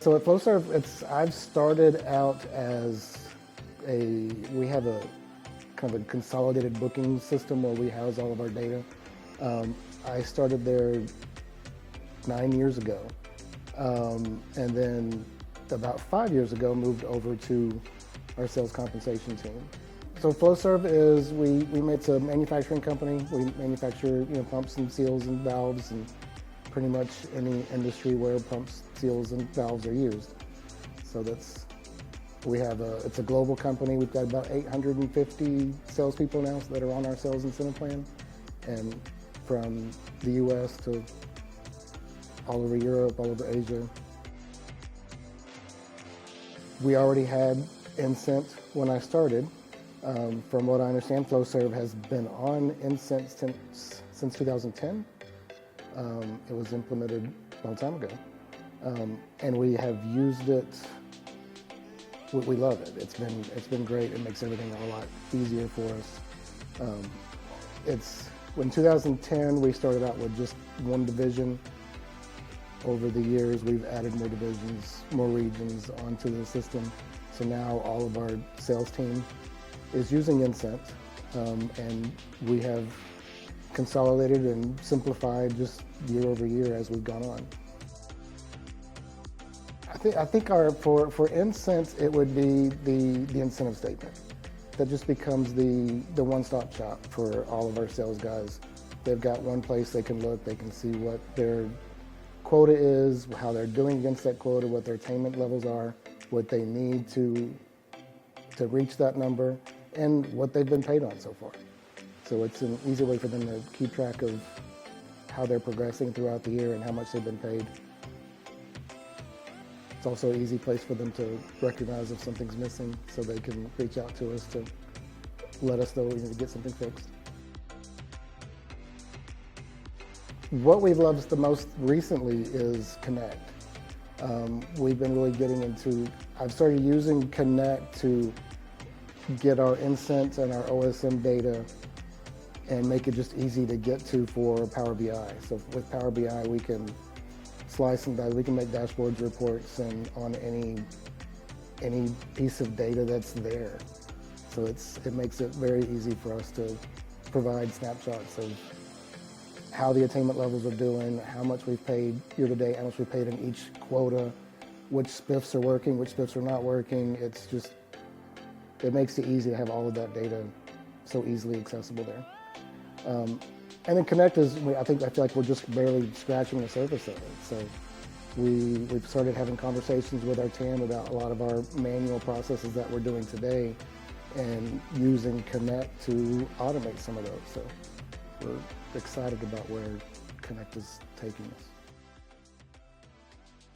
So at Flowserve, I've started out as we have a kind of a consolidated booking system where we house all of our data. I started there 9 years ago, and then about 5 years ago moved over to our sales compensation team. So Flowserve is, it's a manufacturing company. We manufacture pumps and seals and valves and pretty much any industry where pumps, seals, and valves are used. So it's a global company. We've got about 850 salespeople now that are on our sales incentive plan, and from the US to all over Europe, all over Asia. We already had Incent when I started. From what I understand, Flowserve has been on Incent since 2010. It was implemented a long time ago. And we have used it. We love it. It's been great. It makes everything a lot easier for us. In 2010, we started out with just one division. Over the years, we've added more divisions, more regions onto the system. So now all of our sales team is using Incent, and we have consolidated and simplified just year over year as we've gone on. I think for Incent, it would be the incentive statement. That just becomes the one-stop shop for all of our sales guys. They've got one place they can look, they can see what their quota is, how they're doing against that quota, what their attainment levels are, what they need to reach that number, and what they've been paid on so far. So it's an easy way for them to keep track of how they're progressing throughout the year and how much they've been paid. It's also an easy place for them to recognize if something's missing, so they can reach out to us to let us know we need to get something fixed. What we've loved the most recently is Connect. We've been really getting into, I've started using Connect to get our Incent and our OSM data and make it just easy to get to for Power BI. So with Power BI, we can slice and dice, we can make dashboards, reports, and on any piece of data that's there. So it makes it very easy for us to provide snapshots of how the attainment levels are doing, how much we've paid year to date, how much we've paid in each quota, which SPIFs are working, which SPIFs are not working. It makes it easy to have all of that data so easily accessible there. And then Connect is, I feel like we're just barely scratching the surface of it. So we've started having conversations with our team about a lot of our manual processes that we're doing today and using Connect to automate some of those. So we're excited about where Connect is taking us.